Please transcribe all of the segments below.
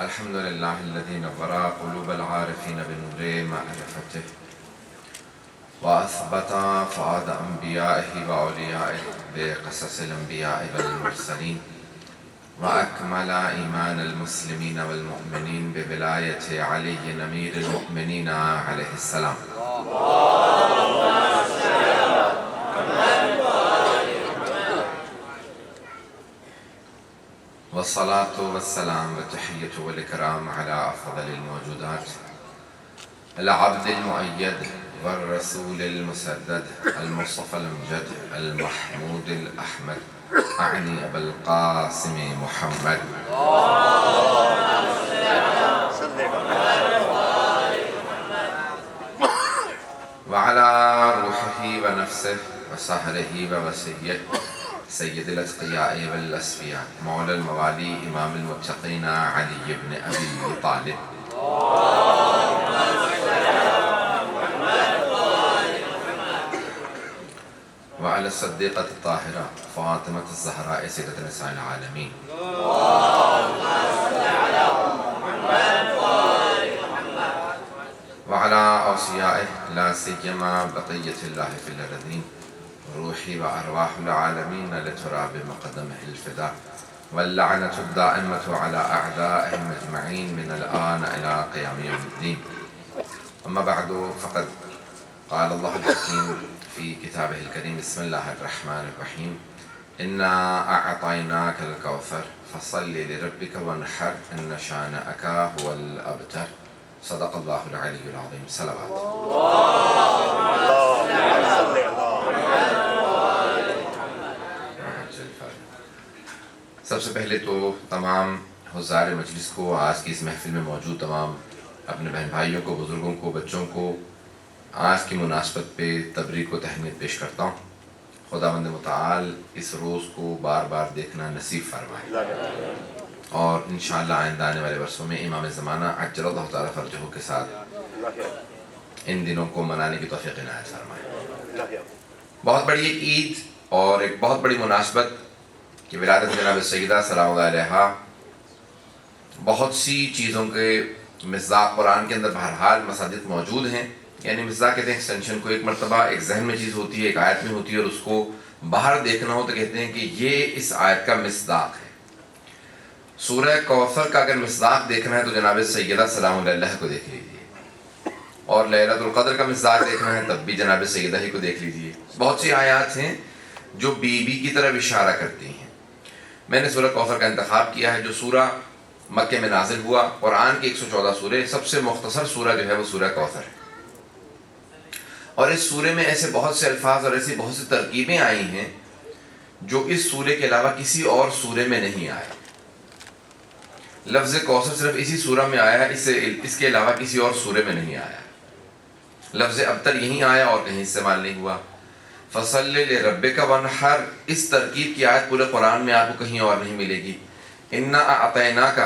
الحمد لله الذي نور قلوب العارفين بنور معرفته وأثبت فؤاد أنبيائه وأوليائه بقصص الأنبياء والمرسلين وأكمل إيمان المسلمين والمؤمنين بولاية علي أمير المؤمنين عليه السلام. والصلاة والسلام والتحية والإكرام على أفضل الموجودات العبد المؤيد والرسول المسدد المصطفى المجد المحمود الأحمد أعني أبا القاسم محمد وعلى روحه ونفسه وسهره ووسيه سيد الأتقياء والأسفياء مولى الموالي إمام المتقين علي بن أبي طالب وعلى الصديقة الطاهرة فاطمة الزهراء سيدة نساء العالمين وعلى أوصيائه لا سيما بقية الله في الأرضين روحي وأرواح العالمين لترى بمقدمه الفداء واللعنة الدائمة على أعدائهم أجمعين من الآن إلى قيام يوم الدين. أما بعد فقد قال الله الحكيم في كتابه الكريم بسم الله الرحمن الرحيم إنا أعطيناك الكوثر فصل لربك وانحر إن شانئك هو الأبتر. صدق الله العلي العظيم. صلوات. سب سے پہلے تو تمام حضار مجلس کو، آج کی اس محفل میں موجود تمام اپنے بہن بھائیوں کو، بزرگوں کو، بچوں کو آج کی مناسبت پہ تبریک و تہنیت پیش کرتا ہوں. خداوند متعال اس روز کو بار بار دیکھنا نصیب فرمائے اور انشاءاللہ آئندہ آنے والے برسوں میں امام زمانہ عجل اللہ تعالیٰ فرجہ کے ساتھ ان دنوں کو منانے کی توفیق عنایت فرمائے. بہت بڑی ایک عید اور ایک بہت بڑی مناسبت کہ ولادت جناب سیدہ سلام اللہ علیہا. بہت سی چیزوں کے مصداق قرآن کے اندر بہرحال مساجد موجود ہیں. یعنی مصداق کہتے ہیں ایکسٹینشن کو. ایک مرتبہ ایک ذہن میں چیز ہوتی ہے، ایک آیت میں ہوتی ہے، اور اس کو باہر دیکھنا ہو تو کہتے ہیں کہ یہ اس آیت کا مصداق ہے. سورہ کوثر کا اگر مصداق دیکھنا ہے تو جناب سیدہ سلام اللہ کو دیکھ لیجیے، اور لیلۃ القدر کا مصداق دیکھنا ہے تب بھی جناب سیدہ ہی کو دیکھ لیجیے. بہت سی آیات ہیں جو بی بی کی طرف اشارہ کرتی ہیں. میں نے سورہ کوثر کا انتخاب کیا ہے جو سورہ مکہ میں نازل ہوا. قرآن کی 114 سورے، سب سے مختصر سورہ جو ہے وہ سورہ کوثر ہے. اور اس سورے میں ایسے بہت سے الفاظ اور ایسی بہت سی ترکیبیں آئی ہیں جو اس سورے کے علاوہ کسی اور سورے میں نہیں آئے. لفظ کوثر صرف اسی سورہ میں آیا ہے، اس کے علاوہ کسی اور سورے میں نہیں آیا. لفظ ابتر یہیں آیا اور کہیں استعمال نہیں ہوا. فصل لربک وانحر، اس ترکیب کی آیت پورے قرآن میں آپ کو کہیں اور نہیں ملے گی. انا اعطیناک،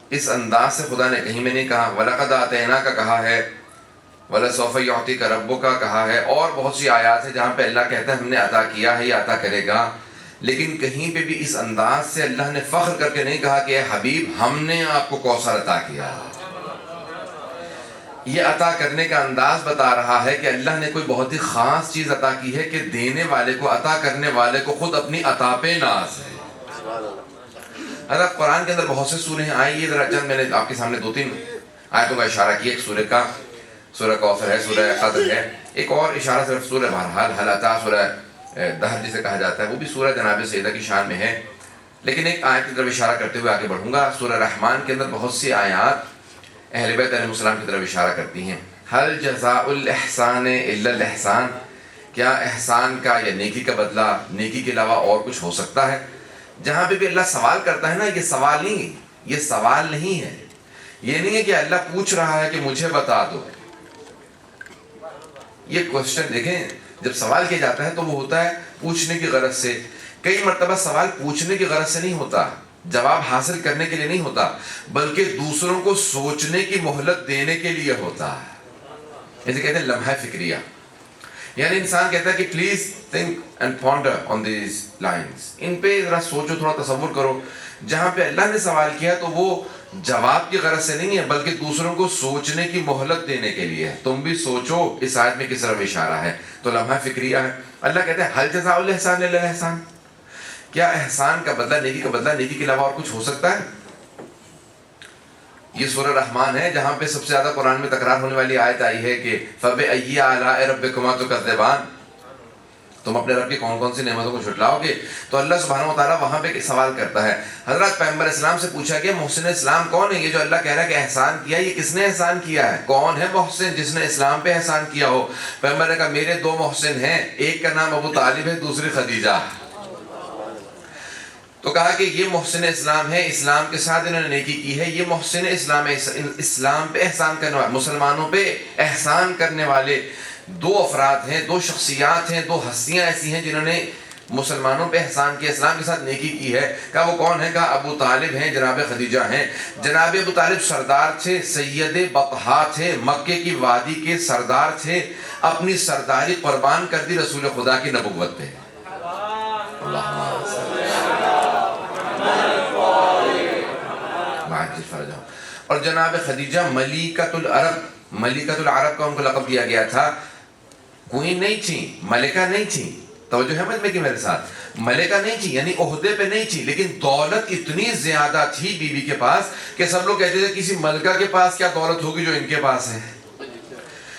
اس انداز سے خدا نے کہیں میں نہیں کہا. ولقد اعطیناک کہا ہے، ولسوف یعطیک ربک کہا ہے، اور بہت سی آیات ہیں جہاں پہ اللہ کہتا ہے ہم نے عطا کیا ہے یا عطا کرے گا. لیکن کہیں پہ بھی اس انداز سے اللہ نے فخر کر کے نہیں کہا کہ اے حبیب ہم نے آپ کو کوثر عطا کیا. یہ عطا کرنے کا انداز بتا رہا ہے کہ اللہ نے کوئی بہت ہی خاص چیز عطا کی ہے کہ دینے والے کو، عطا کرنے والے کو خود اپنی عطا پہ ناز ہے. حضرت قرآن کے اندر بہت سے سورے ہیں. آئیے ذرا چند میں نے آپ کے سامنے 2-3 آیتوں کا اشارہ کیا. ایک سورہ کا سورہ کوثر ہے، سورہ قدر ہے. ایک اور اشارہ صرف سورہ بہرحال حل اتی، سورہ دہر جسے کہا جاتا ہے، وہ بھی سورہ جناب سیدہ کی شان میں ہے. لیکن ایک آیت کی طرف اشارہ کرتے ہوئے آگے بڑھوں گا. سورہ رحمان کے اندر بہت سی آیات اہل بیت علیہ السلام کی طرف اشارہ کرتی ہیں. هل جزاء الاحسان الا الاحسان، کیا احسان کا یا نیکی کا بدلہ نیکی کے علاوہ اور کچھ ہو سکتا ہے؟ جہاں پہ بھی اللہ سوال کرتا ہے نا، یہ سوال نہیں، یہ سوال نہیں ہے. یہ نہیں ہے کہ اللہ پوچھ رہا ہے کہ مجھے بتا دو. یہ کوشچن دیکھیں، جب سوال کیا جاتا ہے تو وہ ہوتا ہے پوچھنے کی غرض سے. کئی مرتبہ سوال پوچھنے کی غرض سے نہیں ہوتا، جواب حاصل کرنے کے لیے نہیں ہوتا، بلکہ دوسروں کو سوچنے کی مہلت دینے کے لیے ہوتا ہے. اسے کہتے ہیں لمحہ فکریہ. یعنی انسان کہتا ہے کہ please think and ponder on these lines, ان پہ ذرا سوچو، تھوڑا تصور کرو. جہاں پہ اللہ نے سوال کیا تو وہ جواب کی غرض سے نہیں ہے بلکہ دوسروں کو سوچنے کی مہلت دینے کے لیے ہے. تم بھی سوچو اس آیت میں کس طرف اشارہ ہے. تو لمحہ فکریہ ہے. اللہ کہتے ہیں حل جزاء الاحسان الا الاحسان. کیا احسان کا بدلہ نیکی کا بدلہ نیکی کے علاوہ اور کچھ ہو سکتا ہے؟ یہ سورہ رحمان ہے جہاں پہ سب سے زیادہ قرآن میں تکرار ہونے والی آیت آئی ہے کہ فَبِأَيِّ آلَاءِ رَبِّكُمَا تُكَذِّبَانِ. تم اپنے رب کی کون کون سی نعمتوں کو جھٹلاؤ گے. تو اللہ سبحانہ و تعالیٰ وہاں پہ سوال کرتا ہے. حضرت پیغمبر اسلام سے پوچھا کہ محسن اسلام کون ہے؟ یہ جو اللہ کہہ رہا ہے کہ احسان کیا، یہ کس نے احسان کیا ہے؟ کون ہے محسن جس نے اسلام پہ احسان کیا ہو؟ پیغمبر نے کہا میرے دو محسن ہیں، ایک کا نام ابو طالب ہے، دوسری خدیجہ. تو کہا کہ یہ محسن اسلام ہے، اسلام کے ساتھ انہوں نے نیکی کی ہے. یہ محسن اسلام ہے، اسلام پہ احسان کرنے والے، مسلمانوں پہ احسان کرنے والے دو افراد ہیں، دو شخصیات ہیں، دو ہستیاں ایسی ہیں جنہوں نے مسلمانوں پہ احسان کیا، اسلام کے ساتھ نیکی کی ہے. کہا وہ کون ہے؟ کہا ابو طالب ہیں، جناب خدیجہ ہیں. جناب ابو طالب سردار تھے، سید بطحا تھے، مکے کی وادی کے سردار تھے. اپنی سرداری قربان کر دی رسول خدا کی نبوت پہ. اور جناب خدیجہ ملیکۃ العرب، ملیکۃ العرب کا ان کو لقب دیا گیا تھا. کوئین نہیں تھی، ملکہ نہیں تھی. توجہ ہے میں کہ میرے ساتھ، ملکہ نہیں تھی یعنی عہدے پہ نہیں تھی، لیکن دولت اتنی زیادہ تھی بیوی کے پاس کہ سب لوگ کہتے تھے کسی ملکہ کے پاس کیا دولت ہوگی جو ان کے پاس ہے.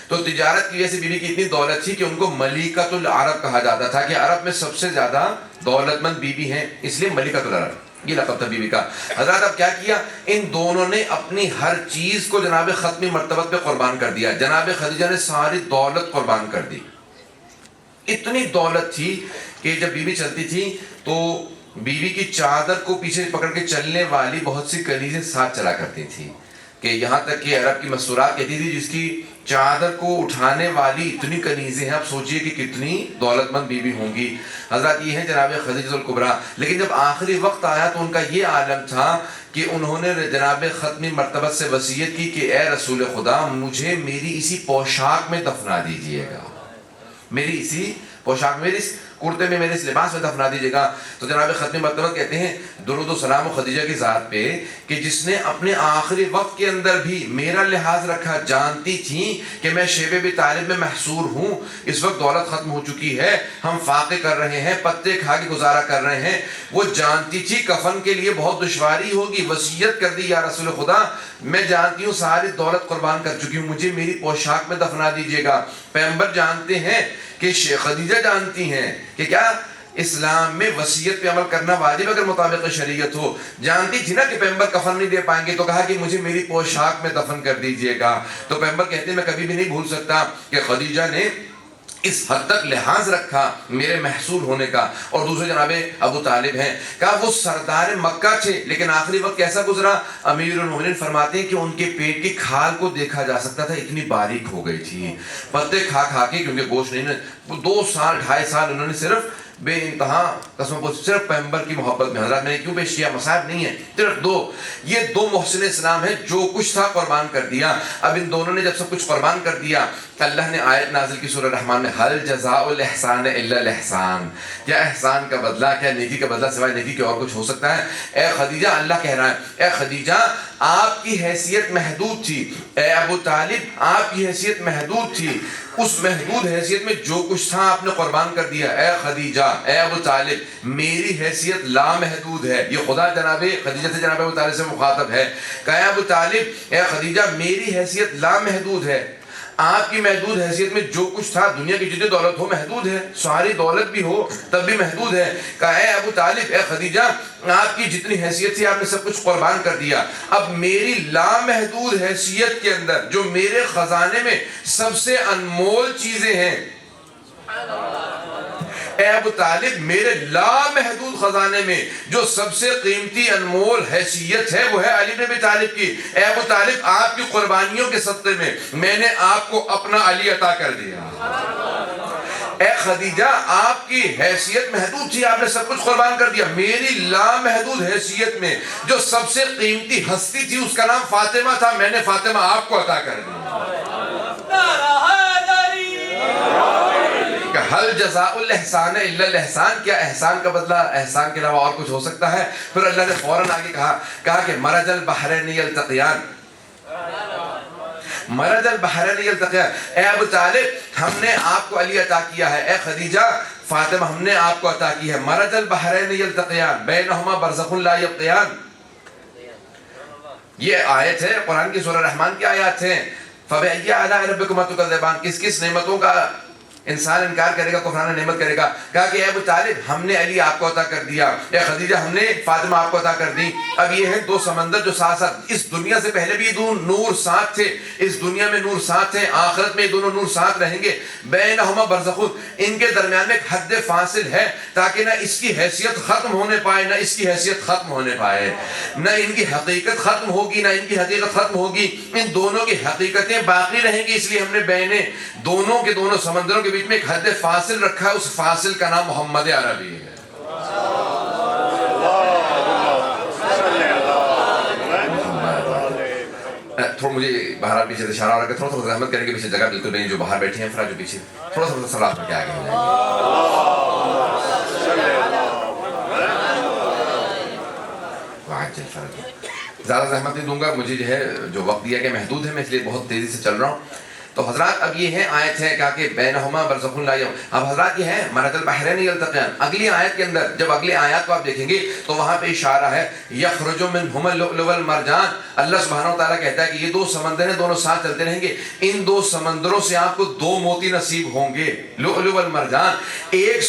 تو تجارت کی وجہ سے بیوی کی اتنی دولت تھی کہ ان کو ملیکۃ العرب کہا جاتا تھا کہ عرب میں سب سے زیادہ دولت مند بیوی ہیں، اس لیے ملیکۃ العرب یہ لقب تھا بیوی کا. حضرات اب کیا کیا؟ ان دونوں نے اپنی ہر چیز کو جناب ختمی مرتبت پہ قربان کر دیا. جناب خدیجہ نے ساری دولت قربان کر دی. اتنی دولت تھی کہ جب بیوی چلتی تھی تو بیوی کی چادر کو پیچھے پکڑ کے چلنے والی بہت سی کنیزیں ساتھ چلا کرتی تھی، کہ یہاں تک کہ عرب کی مستورات کہتی تھی جس کی چادر کو اٹھانے والی اتنی کنیزیں ہیں. آپ سوچئے کہ کتنی دولت مند بیوی ہوں گی. حضرات یہ ہیں جناب خدیجہ الکبریٰ. لیکن جب آخری وقت آیا تو ان کا یہ عالم تھا کہ انہوں نے جناب ختمی مرتبت سے وصیت کی کہ اے رسول خدا مجھے میری اسی پوشاک میں دفنا دیجئے گا، میری اسی پوشاک، میری اس کرتے میں، میرے اس لباس میں دفنا دیجیے گا. تو جناب ختمی مرتبہ کہتے ہیں درود و سلام خدیجہ کی ذات پہ کہ جس نے اپنے آخری وقت کے اندر بھی میرا لحاظ رکھا. جانتی تھیں کہ میں شیب ابی طالب میں محصور ہوں، اس وقت دولت ختم ہو چکی ہے، ہم فاقے کر رہے ہیں، پتے کھا کے گزارا کر رہے ہیں. وہ جانتی تھی کفن کے لیے بہت دشواری ہوگی. وصیت کر دی یا رسول خدا میں جانتی ہوں ساری دولت قربان کر چکی ہوں، مجھے میری پوشاک میں دفنا دیجیے گا. پیغمبر جانتے ہیں کہ خدیجہ جانتی ہیں کہ کیا اسلام میں وصیت پہ عمل کرنا واجب اگر مطابق شریعت ہو. جانتی تھی نا کہ پیغمبر کفن نہیں دے پائیں گے، تو کہا کہ مجھے میری پوشاک میں دفن کر دیجئے گا. تو پیغمبر کہتے ہیں میں کبھی بھی نہیں بھول سکتا کہ خدیجہ نے اس حد تک لحاظ رکھا میرے محصول ہونے کا. اور دوسرے جناب ابو طالب ہیں. کہا وہ سردار مکہ تھے لیکن آخری وقت کیسا گزرا؟ امیر المومنین فرماتے ہیں کہ ان کے پیٹ کی کھال کو دیکھا جا سکتا تھا، اتنی باریک ہو گئی تھی پتے کھا کھا کے، کیونکہ گوشت نہیں. 2 سال 2.5 سال انہوں نے صرف بے انتہا قسم کو صرف پیغمبر کی محبت میں. حضرات میں نے کیوں پیش کیا؟ مصائب نہیں ہے، صرف 2. یہ 2 محسن اسلام ہیں، جو کچھ تھا قربان کر دیا. اب ان دونوں نے جب سب کچھ قربان کر دیا، اللہ نے آیت نازل کی سورہ رحمان میں حل جزاء الاحسان الا الاحسان. کیا احسان کا بدلہ، کیا نیکی کا بدلہ سوائے نیکی کے اور کچھ ہو سکتا ہے؟ اے خدیجہ، اللہ کہہ رہا ہے اے خدیجہ آپ کی حیثیت محدود تھی، اے ابو طالب آپ کی حیثیت محدود تھی، اس محدود حیثیت میں جو کچھ تھا آپ نے قربان کر دیا. اے خدیجہ، اے ابو طالب میری حیثیت لامحدود ہے. یہ خدا جناب خدیجہ سے جناب ابو طالب سے مخاطب ہے کہ اے ابو طالب، اے خدیجہ میری حیثیت لامحدود ہے. آپ کی محدود حیثیت میں جو کچھ تھا، دنیا کی جتنی دولت ہو محدود ہے، ساری دولت بھی ہو تب بھی محدود ہے. کہا اے ابو طالب، اے خدیجہ آپ کی جتنی حیثیت تھی آپ نے سب کچھ قربان کر دیا. اب میری لامحدود حیثیت کے اندر جو میرے خزانے میں سب سے انمول چیزیں ہیں، اے ابو طالب میرے لامحدود خزانے میں جو سب سے قیمتی انمول حیثیت ہے وہ ہے علی بن ابی طالب کی. اے ابو طالب آپ کی قربانیوں کے صدقے میں نے آپ کو اپنا علی عطا کر دیا. اے خدیجہ آپ کی حیثیت محدود تھی، آپ نے سب کچھ قربان کر دیا. میری لامحدود حیثیت میں جو سب سے قیمتی ہستی تھی اس کا نام فاطمہ تھا، میں نے فاطمہ آپ کو عطا کر دیا. حل جزاء الاحسان الا الاحسان، کیا احسان کا بدلہ احسان کے علاوہ اور کچھ ہو سکتا ہے؟ پھر اللہ نے فوراً آگے کہا کہ مرج البحرین یلتقیان، مرج البحرین یلتقیان، اے ابو طالب ہم نے آپ کو علی عطا کیا ہے، اے خدیجہ فاطمہ ہم نے آپ کو عطا کی ہے، مرج البحرین یلتقیان بینہما برزخ لا یبغیان. یہ آیت ہے قرآن کی سورہ رحمان کی آیات ہیں. فَبِأَيِّ آلَاءِ رَبِّكُمَا تُكَذِّبَانِ، کس کس نعمتوں کا انسان انکار کرے گا، کفران نعمت کرے گا. کہا کہ اے ابو طالب ہم نے علی آپ کو عطا کر دیا، اے خدیجہ ہم نے فاطمہ آپ کو عطا کر دی. اب یہ ہے دو سمندر جو ساتھ ساتھ، اس دنیا سے پہلے بھی دو نور ساتھ تھے، اس دنیا میں نور ساتھ تھے، آخرت میں دونوں نور ساتھ رہیں گے. بینہما برزخ، ان کے درمیان میں ایک حد فاصل ہے تاکہ نہ اس کی حیثیت ختم ہونے پائے نہ اس کی حیثیت ختم ہونے پائے، نہ ان کی حقیقت ختم ہوگی نہ ان کی حقیقت ختم ہوگی، ان دونوں کی حقیقتیں باقی رہیں گی. اس لیے ہم نے بین دونوں کے دونوں سمندروں کے بیچ میں ایک حد فاصل رکھا ہے، اس فاصل کا نام محمد عربی ہے. تھوڑا مجھے باہر پیچھے اشارہ ہو رہا ہے، تھوڑا رحمت کریں گے، پیچھے جگہ بالکل نہیں، جو باہر بیٹھے ہیں افراد جو پیچھے تھوڑا سا سلام کر کے آگے ہو جائیں گے. زیادہ زحمت نہیں دوں گا، مجھے جو ہے جو وقت دیا گیا محدود ہے، میں اس لیے بہت تیزی سے چل رہا ہوں. تو حضرات اب یہ ہے آیت ہے کہا کہ بینہما برزخ لا یبغیان. اب حضرات یہ ہے مرج البحرین یلتقیان. اگلی آیت کے اندر جب اگلی آیات کو آپ دیکھیں گے تو وہاں پہ اشارہ ہے یخرج منہما اللؤلؤ والمرجان. اللہ سبحانہ و تعالیٰ کہتا ہے کہ یہ دو سمندر ہیں، دونوں ساتھ چلتے رہیں گے، ان دو سمندروں سے آپ کو دو موتی نصیب ہوں گے. لؤلؤ والمرجان، ایک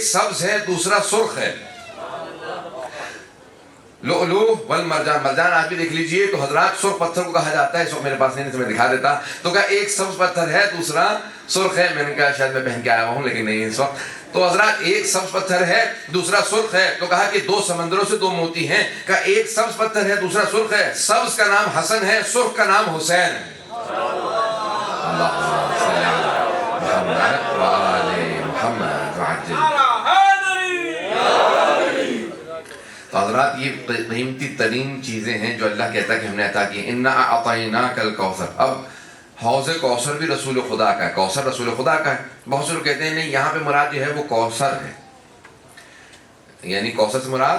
سبز ہے دوسرا سرخ ہے. لؤلؤ والمرجان، مرجان آج بھی دیکھ لیجئے تو حضرات سرخ پتھر کو کہا جاتا ہے، اس وقت میرے پاس نہیں تو میں دکھا دیتا. تو کہا ایک سبز پتھر ہے دوسرا سرخ ہے. میں نے کہا شاید میں پہن کے آیا ہوں لیکن نہیں اس وقت. تو حضرات ایک سبز پتھر ہے دوسرا سرخ ہے. تو کہا کہ دو سمندروں سے دو موتی ہیں. کہا ایک سبز پتھر ہے دوسرا سرخ ہے. سبز کا نام حسن ہے، سرخ کا نام حسین ہے. اللہم صلی علی محمد وآل محمد وعجل. تو حضرات یہ قیمتی ترین چیزیں ہیں جو اللہ کہتا ہے کہ ہم نے عطا کی. انا اعطیناک الکوثر. اب حوض کوثر بھی رسول خدا کا ہے، کوثر رسول خدا کا ہے. بہت سے لوگ کہتے ہیں نہیں یہاں پہ مراد جو ہے وہ کوثر ہے، یعنی کوثر سے مراد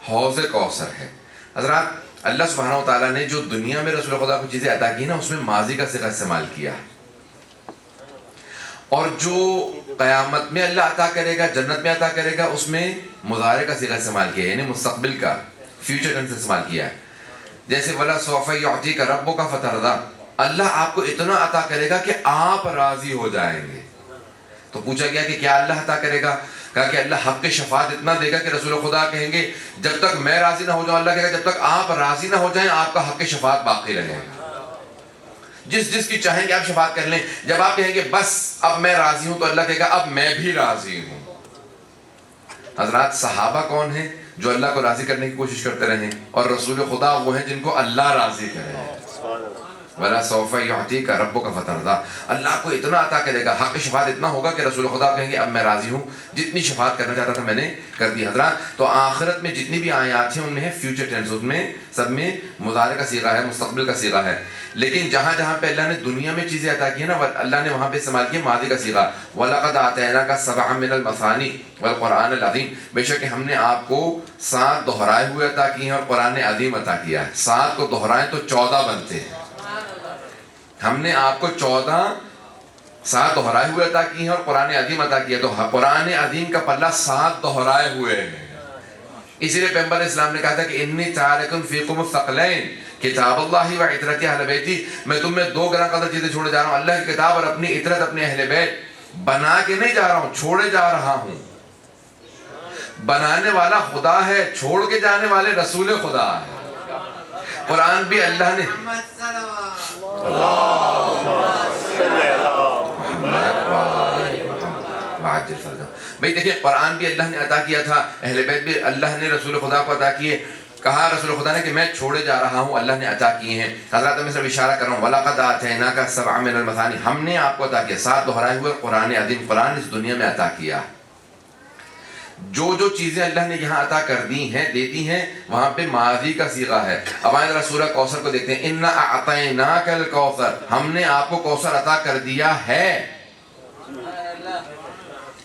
حوض کوثر ہے. حضرات اللہ سبحانہ و تعالیٰ نے جو دنیا میں رسول خدا کو چیزیں عطا کی نا اس میں ماضی کا صیغہ استعمال کیا ہے، اور جو قیامت میں اللہ عطا کرے گا، جنت میں عطا کرے گا، اس میں مضارع کا صیغہ استعمال کیا ہے، یعنی مستقبل کا، فیوچر ٹینس استعمال کیا ہے. جیسے وَلَا سَوْفَ يُعْطِيكَ رَبُّكَ فَتَرْضَىٰ، اللہ آپ کو اتنا عطا کرے گا کہ آپ راضی ہو جائیں گے. تو پوچھا گیا کہ کیا اللہ عطا کرے گا؟ کہا کہ اللہ حق شفاعت اتنا دے گا کہ رسول خدا کہیں گے جب تک میں راضی نہ ہو جاؤں، اللہ کہے گا جب تک آپ راضی نہ ہو جائیں آپ کا حق شفاعت باقی رہے گا. جس کی چاہیں گے آپ شفاعت کر لیں. جب آپ کہیں گے بس اب میں راضی ہوں تو اللہ کہے گا اب میں بھی راضی ہوں. حضرات صحابہ کون ہیں؟ جو اللہ کو راضی کرنے کی کوشش کرتے رہیں، اور رسول خدا وہ ہیں جن کو اللہ راضی کرے. وَلَا سَوْفَ يُعْطِيكَ رَبُّكَ فَتَرْضَىٰ، اللہ کو اتنا عطا کرے گا، حق شفاعت اتنا ہوگا کہ رسول خدا کہیں گے اب میں راضی ہوں، جتنی شفاعت کرنا چاہتا تھا میں نے کر دی. حضرات تو آخرت میں جتنی بھی آیات ہیں ان میں ہے فیوچر ٹینس، ان میں سب میں مضارع کا صیغہ ہے، مستقبل کا صیغہ ہے. لیکن جہاں جہاں پہ اللہ نے دنیا میں چیزیں عطا کی ہیں نا، اللہ نے وہاں پہ استعمال کیا ماضی کا صیغہ. وَلَقَدْ آتَيْنَاكَ سَبْعًا مِنَ الْمَثَانِي وَالْقُرْآنَ الْعَظِيمِ، بے شک ہم نے آپ کو 7 دہرائے ہوئے عطا کیے ہیں اور قرآن عظیم عطا کیا ہے. 7 کو دہرائیں تو 14 بنتے ہیں. ہم نے آپ کو 7 دہرائے ہوئے عطا کی ہیں اور قرآن عظیم عطا کیا. تو قرآن عظیم کا پلہ 7 دہرائے ہوئے ہیں. اسی لیے پیغمبر اسلام نے کہا تھا کہ انی تارک فیکم الثقلین کتاب اللہ و عطرت اہل بیتی، میں تم میں 2 گراں قدر چیزیں چھوڑے جا رہا ہوں، اللہ کی کتاب اور اپنی عطرت اپنے اہل بیت. بنا کے نہیں جا رہا ہوں، چھوڑے جا رہا ہوں. بنانے والا خدا ہے، چھوڑ کے جانے والے رسول خدا ہے. قرآن بھی اللہ نے بھئی دیکھیں قرآن بھی اللہ نے عطا کیا تھا، اہل بیت بھی اللہ نے رسول خدا کو عطا کیے. کہا رسول خدا نے کہ میں چھوڑے جا رہا ہوں، اللہ نے عطا کیے ہیں. حضرات میں صرف اشارہ کر رہا ہوں وَلَقَدْ آتَيْنَاكَ سَبْعًا مِنَ الْمَثَانِي، ہم نے آپ کو عطا کیا 7 دہرائے ہوئے قرآن عظیم. قرآن اس دنیا میں عطا کیا. جو چیزیں اللہ نے یہاں عطا کر دی ہیں دیتی ہیں وہاں پہ ماضی کا صیغہ ہے. اب آئیں ذرا سورہ کوثر کو دیکھتے ہیں. اِنَّا أَعْطَيْنَاكَ الْكَوْثَرَ، ہم نے آپ کو کوثر عطا کر دیا ہے.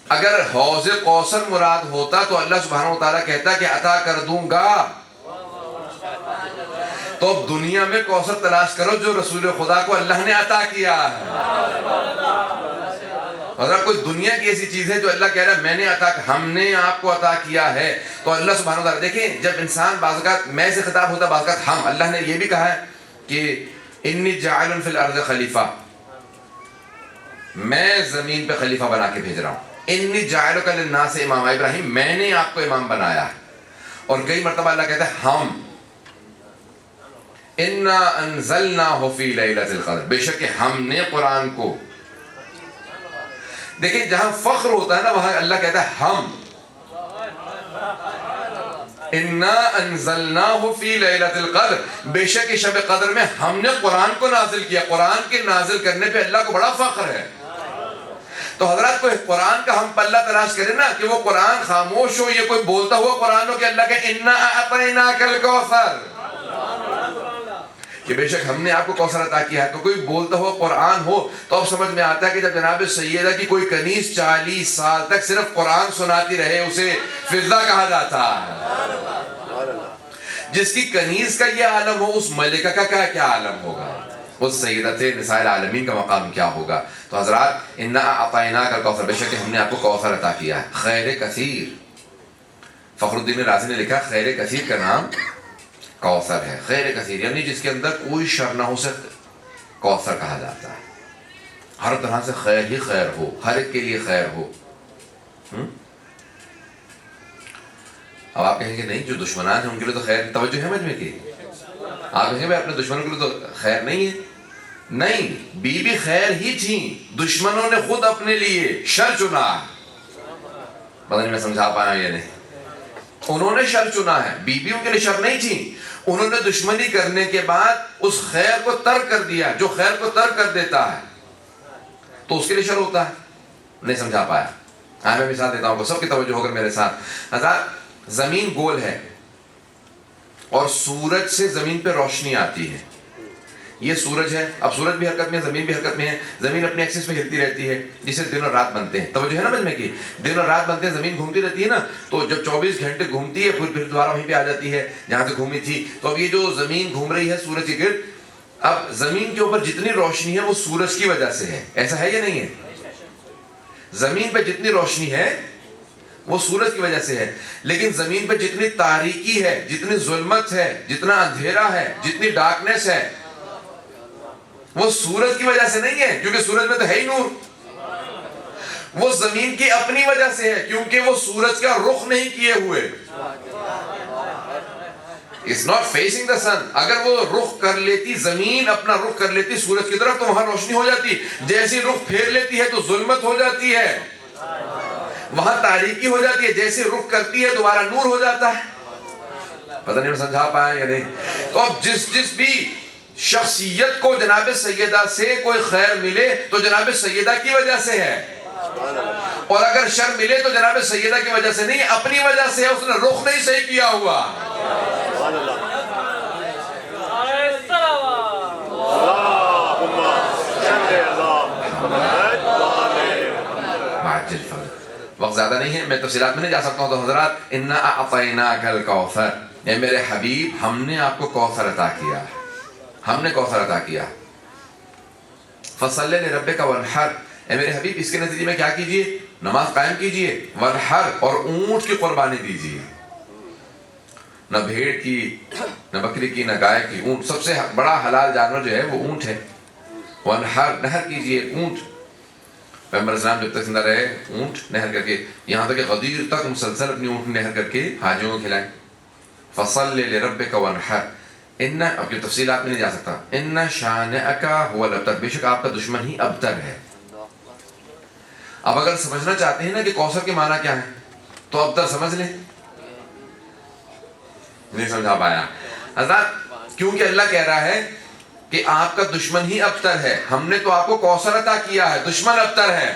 اگر حوض کوثر مراد ہوتا تو اللہ سبحانہ وتعالیٰ کہتا کہ عطا کر دوں گا. تو اب دنیا میں کوثر تلاش کرو جو رسول خدا کو اللہ نے عطا کیا ہے. اگر کوئی دنیا کی ایسی چیز ہے جو اللہ کہہ رہا ہے میں نے ہم نے آپ کو عطا کیا ہے، تو اللہ سبحانہ وتعالیٰ دیکھیں جب انسان بعض اوقات میں سے خطاب ہوتا بعض اوقات ہم، اللہ نے یہ بھی کہا ہے کہ انی جاعل فی الارض خلیفہ، میں زمین پہ خلیفہ بنا کے بھیج رہا ہوں. انی جاعلک للناس اماما، ابراہیم میں نے آپ کو امام بنایا ہے. اور کئی مرتبہ اللہ کہتا ہے ہم، انا انزلناہ فی لیلۃ القدر، بے شک ہم نے قرآن کو. دیکھیں جہاں فخر ہوتا ہے نا وہاں اللہ کہتا ہے ہم، انا انزلناہ فی لیلۃ القدر، بے شک شب قدر میں ہم نے قرآن کو نازل کیا. قرآن کے نازل کرنے پہ اللہ کو بڑا فخر ہے. تو حضرات کوئی قرآن کا ہم پلہ تلاش کریں نا کہ وہ قرآن خاموش ہو، یہ کوئی بولتا ہوا قرآن ہو کہ اللہ کہ انا اعطیناک الکوثر، کہ بے شک ہم نے آپ کو کوثر عطا کیا ہے. تو کوئی بولتا ہوا قرآن ہو تو اب سمجھ میں آتا ہے کہ جب جناب سیدہ کی کوئی کنیز 40 سال تک صرف قرآن سناتی رہے اسے فضہ کہا جاتا ہے. جس کی کنیز کا یہ عالم ہو اس ملکہ کا کیا عالم ہوگا، اس سیدت نساء العالمین کا مقام کیا ہوگا. تو حضرات انا اعطیناک الکوثر، بے شک ہم نے آپ کو کوثر عطا کیا ہے. خیر کثیر، فخر الدین رازی نے لکھا خیر کثیر کا نام کوثر ہے. خیر کثیر یعنی جس کے اندر کوئی شر نہ ہو، اسے کوثر کہا جاتا ہے. ہر طرح سے خیر ہی خیر ہو، ہر ایک کے لیے خیر ہو. اب آپ کہیں گے نہیں جو دشمنان ہیں ان کے لیے تو خیر، توجہ ہے مجھ میں کی. آپ کہیں گے اپنے دشمنوں کے لیے تو خیر نہیں ہے. نہیں، بی بی خیر ہی تھیں، دشمنوں نے خود اپنے لیے شر چنا. پتہ نہیں میں سمجھا پایا یا نہیں. انہوں نے شر چنا ہے، بی بی ان کے لیے شر نہیں تھی. انہوں نے دشمنی کرنے کے بعد اس خیر کو ترک کر دیا. جو خیر کو ترک کر دیتا ہے تو اس کے لیے شر ہوتا ہے. نہیں سمجھا پایا. میں مثال دیتا ہوں، سب کی توجہ ہو کر میرے ساتھ. حضرات زمین گول ہے اور سورج سے زمین پہ روشنی آتی ہے. یہ سورج ہے، اب سورج بھی حرکت میں ہے، زمین بھی حرکت میں ہے. زمین اپنے ایکسس پہ ہلتی رہتی ہے جسے دن اور رات بنتے ہیں. توجہ ہے نا مجھ میں کی، دن اور رات بنتے ہیں، زمین گھومتی رہتی ہے نا. تو جب 24 گھنٹے گھومتی ہے پھر دوبارہ وہیں پہ آ جاتی ہے جہاں سے گھومی تھی. تو اب یہ جو زمین گھوم رہی ہے سورج کے گرد، اب زمین کے اوپر جتنی روشنی ہے وہ سورج کی وجہ سے ہے. ایسا ہے یا نہیں ہے؟ زمین پہ جتنی روشنی ہے وہ سورج کی وجہ سے ہے. لیکن زمین پہ جتنی تاریکی ہے، جتنی ظلمت ہے، جتنا اندھیرا ہے، جتنی ڈارکنیس ہے، وہ سورج کی وجہ سے نہیں ہے کیونکہ سورج میں تو ہے ہی نور. وہ زمین کی اپنی وجہ سے ہے کیونکہ وہ سورج کا رخ نہیں کیے ہوئے. It's not facing the sun. اگر وہ رخ کر لیتی، زمین اپنا رخ کر لیتی سورج کی طرف تو وہاں روشنی ہو جاتی. جیسی رخ پھیر لیتی ہے تو ظلمت ہو جاتی ہے، وہاں تاریکی ہو جاتی ہے. جیسے رخ کرتی ہے دوبارہ نور ہو جاتا ہے. پتہ نہیں میں سمجھا پایا یا نہیں. تو اب جس بھی شخصیت کو جناب سیدہ سے کوئی خیر ملے تو جناب سیدہ کی وجہ سے ہے، اور اگر شر ملے تو جناب سیدہ کی وجہ سے نہیں، اپنی وجہ سے ہے. اس نے رخ نہیں صحیح کیا ہوا. وقت زیادہ نہیں ہے، میں تفصیلات میں نہیں جا سکتا ہوں. تو حضرات انا اعطیناک الکوثر، اے میرے حبیب ہم نے آپ کو کوثر عطا کیا، ہم نے کوثر عطا کیا. فصلی لربک وانحر، اے میرے حبیب اس کے نتیجے میں کیا کیجئے؟ نماز قائم کیجئے. وانحر، اور اونٹ کی قربانی دیجئے. نہ بھیڑ کی، نہ بکری کی، نہ گائے کی، اونٹ. سب سے بڑا حلال جانور جو ہے وہ اونٹ ہے. وانحر، نہر کیجئے اونٹ. پیغمبر اسلام جب تک زندہ رہے اونٹ نہر کر کے، یہاں تک کہ غدیر تک مسلسل اپنی اونٹ نہر کر کے حاجیوں کو کھلائیں. فصلی لربک وانحر، اب کی تفصیلات میں نہیں جا سکتا. ان شانئک هو الابتر، بے شک آپ کا دشمن ہی ابتر ہے. اب اگر سمجھنا چاہتے ہیں نا کہ کوثر کے معنی کیا ہے تو ابتر سمجھ لیں. نہیں سمجھا پایا حضرات، کیونکہ اللہ کہہ رہا ہے کہ آپ کا دشمن ہی ابتر ہے. ہم نے تو آپ کو کوثر عطا کیا ہے، دشمن ابتر ہے.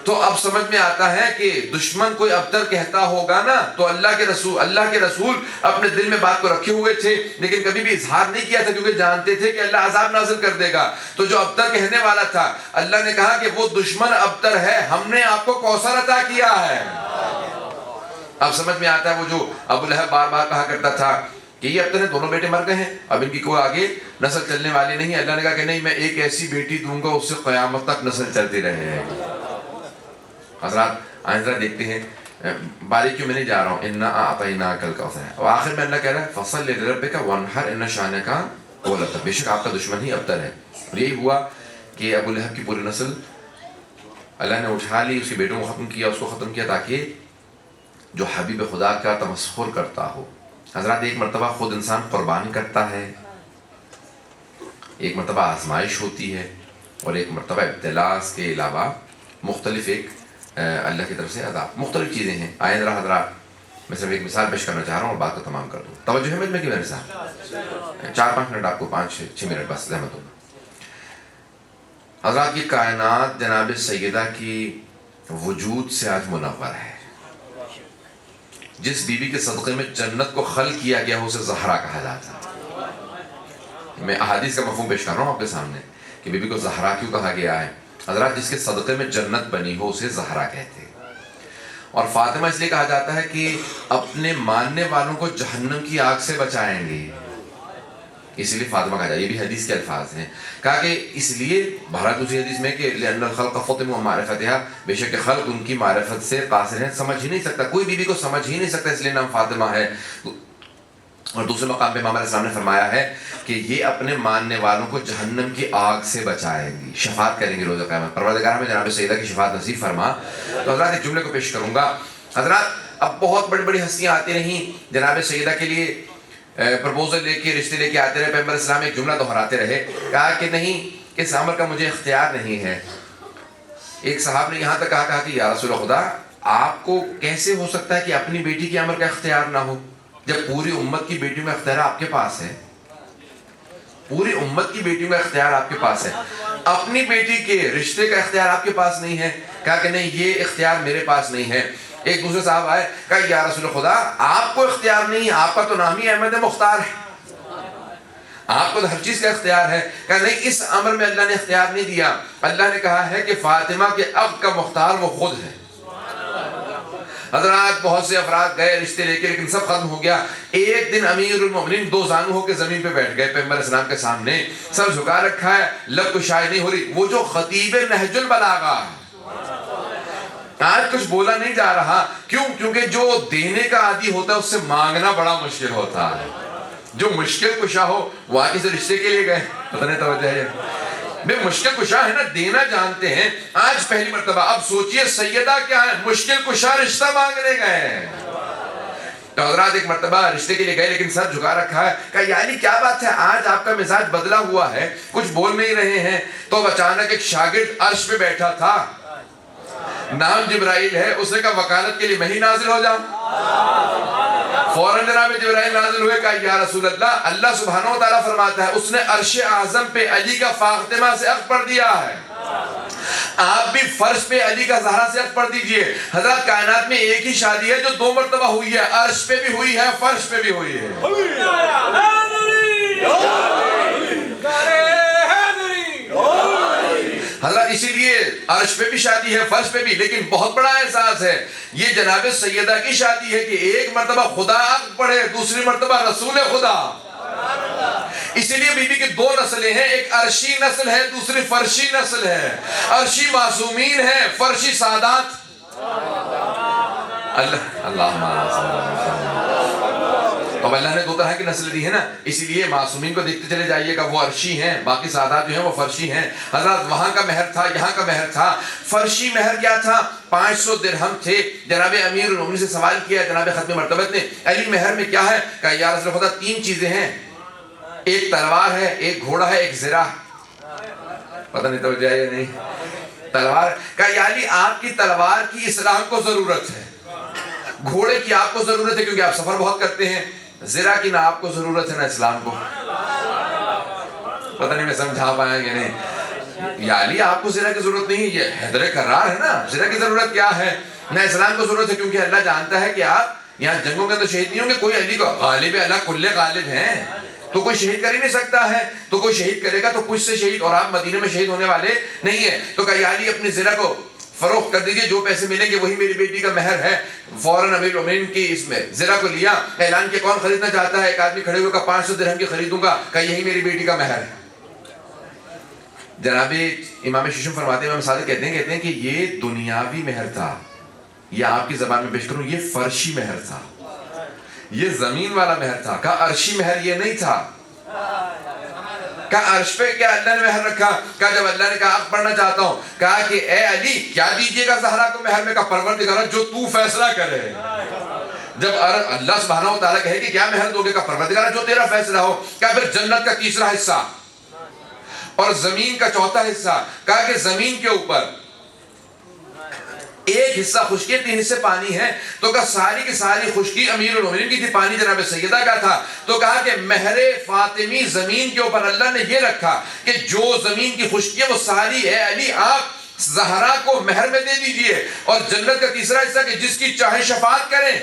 تو اب سمجھ میں آتا ہے کہ دشمن کوئی ابتر کہتا ہوگا نا تو اللہ کے رسول اپنے دل میں بات کو رکھے ہوئے تھے، لیکن کبھی بھی اظہار نہیں کیا تھا، کیونکہ جانتے تھے کہ اللہ عذاب نازل کر دے گا۔ تو جو ابتر کہنے والا تھا، اللہ نے کہا کہ وہ دشمن ابتر ہے، ہم نے آپ کو کوثر عطا کیا ہے۔ اب سمجھ میں آتا ہے وہ جو ابو لہب بار بار کہا کرتا تھا کہ یہ ابتر ہیں، دونوں بیٹے مر گئے ہیں، اب ان کی کوئی آگے نسل چلنے والی نہیں ہے۔ اللہ نے کہا کہ نہیں، میں ایک ایسی بیٹی دوں گا اس سے قیامت تک نسل چلتی رہے۔ حضرات آئندہ دیکھتے ہیں، باریکیوں میں نہیں جا رہا ہوں، اِنَّا أَعْطَيْنَاكَ الْكَوْثَرَ ہے، اور آخر میں اللہ کہہ رہا ہے فَصَلِّ لِرَبِّكَ وَانْحَرْ إِنَّ شَانِئَكَ هُوَ الْأَبْتَرُ، بے شک آپ کا دشمن ہی ابتر ہے۔ اور یہی ہوا کہ ابو لہب کی پوری نسل اللہ نے اٹھا لی، اس کے بیٹوں کو ختم کیا، اس کو ختم کیا تاکہ جو حبیب خدا کا تمسخر کرتا ہو۔ حضرات ایک مرتبہ خود انسان قربانی کرتا ہے، ایک مرتبہ آزمائش ہوتی ہے، اور ایک مرتبہ ابتلاء کے علاوہ مختلف ایک اللہ کی طرف سے عذاب، مختلف چیزیں ہیں۔ آئندہ حضرات میں صرف ایک مثال پیش کرنا چاہ رہا ہوں اور بات کو تمام کر دوں۔ توجہ ہے مجھ میں کہ میرے ساتھ 4-5 منٹ، آپ کو 5-6 منٹ بس زحمت ہوگا۔ حضرات کی کائنات جناب سیدہ کی وجود سے آج منور ہے۔ جس بیوی کے صدقے میں جنت کو خلق کیا گیا اسے زہرا کہا جاتا ہے۔ میں احادیث کا مفہوم پیش کر رہا ہوں آپ کے سامنے کہ بیوی کو زہرا کیوں کہا گیا ہے۔ حضرات جس کے صدقے میں جنت بنی ہو اسے زہرا کہتے ہیں، اور فاطمہ اس لیے کہا جاتا ہے کہ اپنے ماننے والوں کو جہنم کی آگ سے بچائیں گے، اسی لیے فاطمہ کہا جاتا ہے۔ یہ بھی حدیث کے الفاظ ہیں، کہا کہ اس لیے بہرحال دوسری حدیث میں کہ لأن الخلق فطم معرفتها، بے شک خلق ان کی معرفت سے قاصر ہیں، سمجھ ہی نہیں سکتا، کوئی بیوی کو سمجھ ہی نہیں سکتا، اس لیے نام فاطمہ ہے۔ اور دوسرے مقام پہ امام علیہ السلام نے فرمایا ہے کہ یہ اپنے ماننے والوں کو جہنم کی آگ سے بچائیں گی، شفاعت کریں گی روز قیامت۔ پروردگار ہمیں جناب سیدہ کی شفاعت نصیب فرما۔ تو حضرات ایک جملے کو پیش کروں گا۔ حضرات اب بہت بڑی بڑی ہستیاں آتی رہیں جناب سیدہ کے لیے پرپوزل لے کے، رشتے لے کے آتے رہے، پیغمبر اسلام ایک جملہ دہراتے رہے، کہا کہ نہیں، اس عمل کا مجھے اختیار نہیں ہے۔ ایک صاحب نے یہاں تک کہا کہ یا رسول خدا، آپ کو کیسے ہو سکتا ہے کہ اپنی بیٹی کے عمل کا اختیار نہ ہو، جب پوری امت کی بیٹیوں کا اختیار آپ کے پاس ہے؟ پوری امت کی بیٹیوں کا اختیار آپ کے پاس ہے، اپنی بیٹی کے رشتے کا اختیار آپ کے پاس نہیں ہے؟ کہا کہ نہیں، یہ اختیار میرے پاس نہیں ہے۔ ایک دوسرے صاحب آئے، کہا یا رسول خدا، آپ کو اختیار نہیں، آپ کا تو نام ہی احمد مختار ہے، آپ کو تو ہر چیز کا اختیار ہے۔ کہا نہیں، اس امر میں اللہ نے اختیار نہیں دیا، اللہ نے کہا ہے کہ فاطمہ کے عقد کا مختار وہ خود ہے۔ حضرات بہت سے افراد گئے رشتے لے کے، لیکن سب ختم ہو گیا۔ ایک دن امیر المومنین 2 زانو ہو کے زمین پہ بیٹھ گئے پیغمبر اسلام کے سامنے، سر جھکا رکھا ہے، لب کشائی نہیں ہو رہی۔ وہ جو خطیب نہج البلاغہ، آج کچھ بولا نہیں جا رہا، کیوں؟ کیونکہ جو دینے کا عادی ہوتا ہے اس سے مانگنا بڑا مشکل ہوتا ہے۔ جو مشکل کشا ہو وہ آگے سے رشتے کے لیے گئے، پتہ نہیں توجہ ہے؟ بے مشکل کشا ہے نا، دینا جانتے ہیں۔ آج پہلی مرتبہ، اب سوچئے سیدہ کیا ہے، مشکل کشا رشتہ مانگنے گئے۔ تو حضرات ایک مرتبہ رشتے کے لیے گئے، لیکن سر جھکا رکھا ہے۔ کہا یعنی کیا بات ہے، آج آپ کا مزاج بدلا ہوا ہے، کچھ بول نہیں رہے ہیں؟ تو اچانک ایک شاگرد عرش پہ بیٹھا تھا، نام جبرائیل ہے، اس نے کہا وکالت کے لیے میں ہی نازل ہو جاؤں؟ فوراً جناب جبرائیل نازل ہوئے، کہا یا رسول اللہ، اللہ سبحانہ و تعالیٰ فرماتا ہے اس نے عرش اعظم پہ علی کا فاطمہ سے عقد پڑھ دیا ہے، آپ بھی فرش پہ علی کا زہرا سے عقد پڑھ دیجئے۔ حضرات کائنات میں ایک ہی شادی ہے جو 2 مرتبہ ہوئی ہے، عرش پہ بھی ہوئی ہے، فرش پہ بھی ہوئی ہے۔ حضرات اسی لیے عرش پہ بھی شادی ہے، فرش پہ بھی، لیکن بہت بڑا احساس ہے، یہ جناب سیدہ کی شادی ہے کہ ایک مرتبہ خدا عقد پڑھے، دوسری مرتبہ رسول خدا۔ اسی لیے بی بی کی 2 نسلیں ہیں، ایک عرشی نسل ہے، دوسری فرشی نسل ہے۔ عرشی معصومین ہے، فرشی سادات۔ اب اللہ نے 2 طرح کی نسل دی ہے نا، اسی لیے معصومین کو دیکھتے چلے جائیے گا، وہ عرشی ہیں، باقی سادات جو ہیں وہ فرشی ہیں۔ حضرات وہاں کا مہر تھا، یہاں کا مہر تھا۔ فرشی مہر کیا تھا؟ 500 درہم تھے۔ جناب امیر المومنین سے سوال کیا جناب ختم مرتبت نے، علی مہر میں کیا ہے؟ کہا یا رسول خدا 3 چیزیں ہیں، ایک تلوار ہے، ایک گھوڑا ہے، ایک زرہ۔ پتہ نہیں توجہ ہے یا نہیں؟ تلوار، کہا یا علی آپ کی تلوار کی اسلام کو ضرورت ہے، گھوڑے کی آپ کو ضرورت ہے کیونکہ آپ سفر بہت کرتے ہیں، زرہ کی نہ آپ کو ضرورت ہے نہ اسلام کو۔ پتہ نہیں میں سمجھا پایا کہ نہیں؟ یا علی آپ کو زنا کی ضرورت نہیں ہے، یہ حیدر کرار ہے نا، زنا کی ضرورت کیا ہے؟ نہ اسلام کو ضرورت ہے، کیونکہ اللہ جانتا ہے کہ آپ یہاں جنگوں کے اندر شہید نہیں ہوں گے. کوئی علی کو غالب ہے، اللہ کل غالب ہیں، تو کوئی شہید کر ہی نہیں سکتا ہے. تو کوئی شہید کرے گا تو کچھ سے شہید، اور آپ مدینے میں شہید ہونے والے نہیں ہیں. تو کہ یا علی اپنی زنا کو فروخت کر دیجئے، جو پیسے ملیں گے وہی میری بیٹی کا مہر ہے. فوراً امیر المومنین کی اس میں زنا کو لیا، اعلان کیا کون خریدنا چاہتا ہے؟ ایک آدمی کھڑے ہوئے کہا 500 درہم کی خریدوں گا، کہ یہی میری بیٹی کا مہر ہے. جناب امام ششم فرماتے ہیں، امام صادق کہتے ہیں کہ یہ دنیاوی مہر تھا، یہ آپ کی زبان میں پیش کروں، یہ فرشی مہر تھا، یہ زمین والا مہر تھا. کہا عرشی مہر یہ نہیں تھا. کہا عرش پہ کیا اللہ نے مہر رکھا؟ کہا جب اللہ نے کہا حق پڑھنا چاہتا ہوں، کہا کہ اے علی کیا دیجئے گا زہرا کو مہر میں؟ کہا پروردگارہ جو تو فیصلہ کرے. جب اللہ سبحانہ و تعالیٰ کہے کہ کیا مہر دو گے؟ کہا پروردگارہ جو تیرا فیصلہ ہو. کہا پھر جنت کا تیسرا حصہ اور زمین کا چوتھا حصہ. کہا کہ زمین کے اوپر ایک حصہ خشکی، 3 حصے پانی ہے. تو کہا ساری کی ساری خشکی امیر المومنین کی تھی، پانی جناب سیدہ کا تھا. تو کہا کہ مہر فاطمی زمین کے اوپر اللہ نے یہ رکھا کہ جو زمین کی خشکی ہے وہ ساری ہے علی آپ زہرا کو مہر میں دے دیجئے، اور جنت کا تیسرا حصہ کہ جس کی چاہے شفاعت کریں.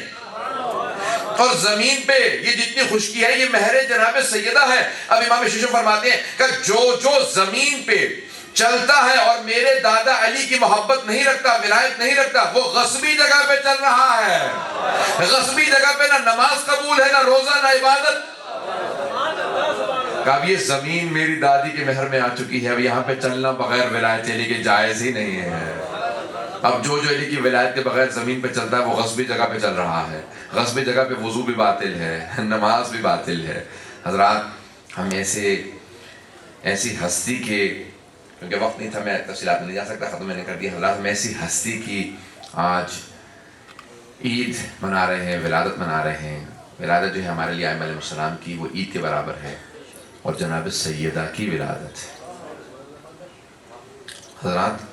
اور زمین پہ یہ جتنی خشکی ہے یہ مہر جناب سیدہ ہے. اب امام ششم فرماتے ہیں کہ جو زمین پہ چلتا ہے اور میرے دادا علی کی محبت نہیں رکھتا، ولایت نہیں رکھتا، وہ غصبی جگہ پہ چل رہا ہے. غصبی جگہ پہ نہ نماز قبول ہے، نہ روزہ، نہ عبادت. کہ اب یہ زمین میری دادی کے مہر میں آ چکی ہے، اب یہاں پہ چلنا بغیر ولایت علی کے جائز ہی نہیں ہے. اب جو علی کی ولایت کے بغیر زمین پہ چلتا ہے وہ غصبی جگہ پہ چل رہا ہے. غصبی جگہ پہ وضو بھی باطل ہے، نماز بھی باطل ہے. حضرات ہم ایسی ہستی کے، کیونکہ وقت نہیں تھا میں تفصیلات میں نہیں جا سکتا، ختم میں نے کر دیا. حضرات ہم ایسی ہستی کی آج عید منا رہے ہیں، ولادت منا رہے ہیں. ولادت جو ہے ہمارے لیے ائمہ علیہ السلام کی وہ عید کے برابر ہے، اور جناب سیدہ کی ولادت ہے. حضرات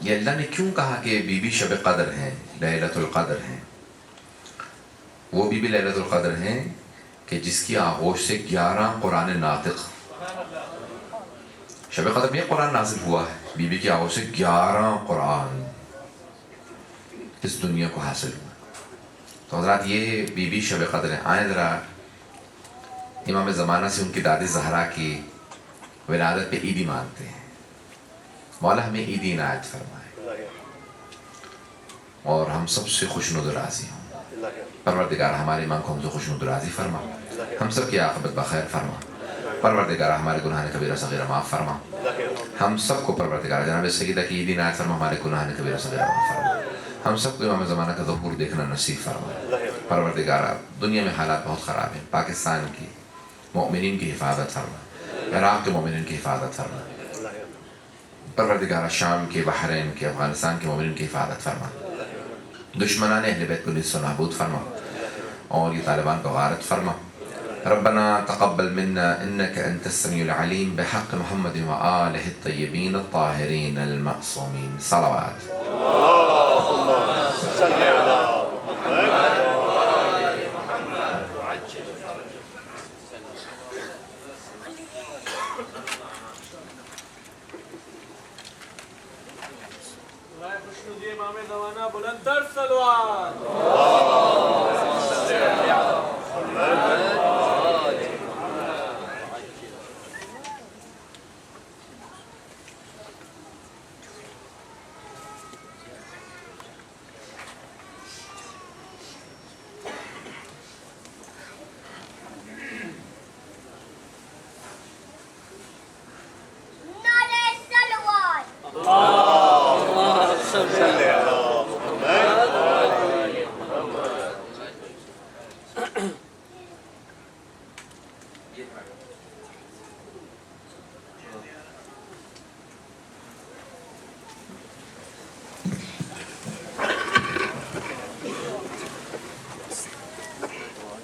یہ اللہ نے کیوں کہا کہ بی بی شب قدر ہیں، لیلۃ القدر ہیں؟ وہ بی بی لیلۃ القدر ہیں کہ جس کی آغوش سے 11 قرآن ناطق، شب قدر میں قرآن نازل ہوا ہے، بی بی کی آغوش سے 11 قرآن اس دنیا کو حاصل ہوا. تو حضرات یہ بی بی شب قدر ہیں. آئیں ذرا امام زمانہ سے ان کی دادی زہرا کی ولادت پہ عیدی مانتے ہیں. مولا ہمیں عیدی عنایت فرمائے اور ہم سب سے خوشنود و راضی ہوں. پروردگار ہمارے امام کو ہم سے خوشنود و راضی فرما، ہم سب کی عاقبت بخیر فرما. پروردگار ہمارے گناہ کبیرہ صغیرہ معاف فرما. ہم سب کو پروردگار جناب سیدہ کی عیدی عنایت فرما، ہمارے گناہ کبیرہ صغیرہ معاف فرما. ہم سب کو امام زمانہ کا ظہور دیکھنا نصیب فرما. پروردگار دنیا میں حالات بہت خراب ہیں، پاکستان کی مومنین کی حفاظت فرما، عراق کے مومنین کی حفاظت فرما. پروردگار شام کے، بحرین کے، افغانستان کے مومنین کی حفاظت فرما. دشمنان اہل بیت کو نیست و نابود فرما، اور یہ طالبان کو غارت فرما. ربنا تقبل منا انك انت السميع العليم بحق محمد وآله الطيبين الطاهرين المعصومين. صلوات. اللهم صل على محمد وآل محمد وعجل امام زمانہ بلندتر صلوات.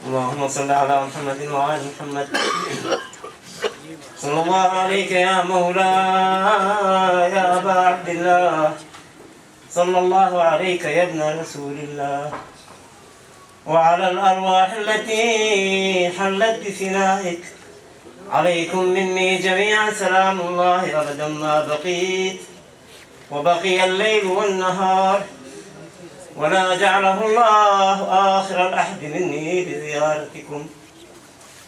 اللهم صل على محمد وآل محمد. صلى الله عليك يا مولاي يا أبا عبد الله، صلى الله عليك يا ابن رسول الله، وعلى الأرواح التي حلت بفنائك، عليكم مني جميعا سلام الله أبدا ما بقيت وبقي الليل والنهار، ولا جعله الله آخر العهد مني بزيارتكم.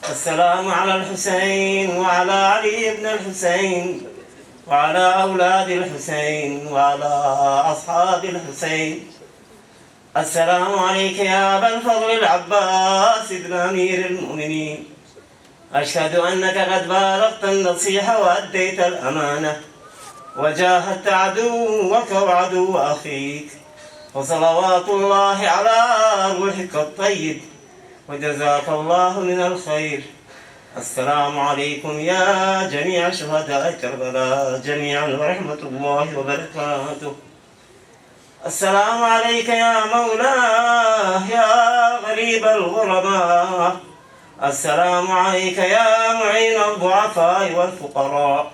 السلام على الحسين وعلى علي بن الحسين وعلى أولاد الحسين وعلى أصحاب الحسين. السلام عليك يا أبا الفضل العباس بن أمير المؤمنين. أشهد أنك قد بالغت النصيحة وأديت الأمانة وجاهدت عدوك وعدو أخيك، وصلوات الله على روحك الطيب، وجزاك الله من الخير. السلام عليكم يا جميع شهداء كربلاء جميعا ورحمة الله وبركاته. السلام عليك يا مولاه يا غريب الغرباء. السلام عليك يا معين الضعفاء والفقراء.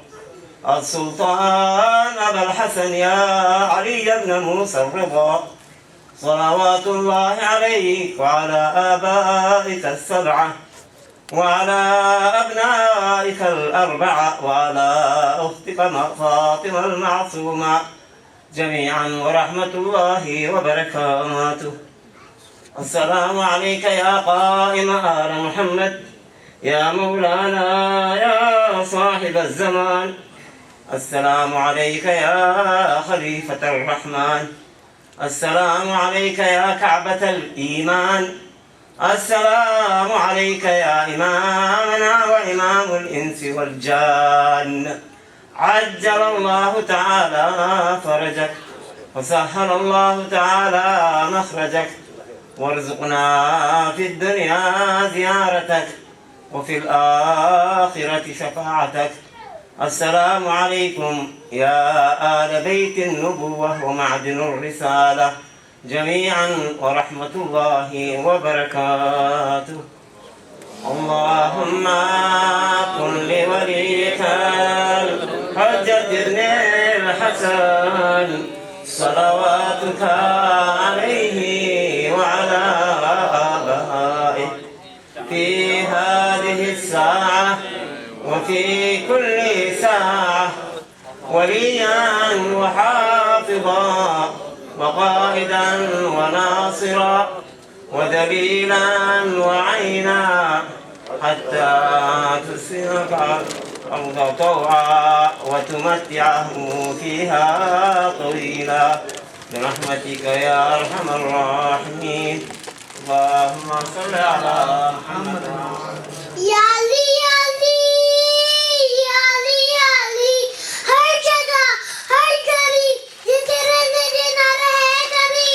السلطان أبا الحسن يا علي بن موسى الرضا، صلوات الله عليك وعلى آبائك السبعة وعلى أبنائك الأربعة وعلى أختك فاطمة المعصومة جميعا ورحمة الله وبركاته. السلام عليك يا قائم آل محمد يا مولانا يا صاحب الزمان. السلام عليك يا خليفة الرحمن. السلام عليك يا كعبة الإيمان. السلام عليك يا إمامنا وإمام الإنس والجان. عجل الله تعالى فرجك وسهل الله تعالى مخرجك، وارزقنا في الدنيا زيارتك وفي الآخرة شفاعتك. السلام عليكم يا آل بيت النبوة ومعدن الرسالة جميعا ورحمة الله وبركاته. اللهم كن لوليك الحجة بن الحسن صلواتك عليه وعلى آبائه في هذه الساعة وفي كل ساعة وليا وحافظا وقائدا وناصرا ودليلا وعينا حتى تسلك الأرض طوعا وتمتعه فيها طويلا برحمتك يا أرحم الراحمين. اللهم صل على محمد. يا علي يا علي يا علي يا علي، ہر جگہ ہر گھڑی ذکر میرے نہ رہے کبھی.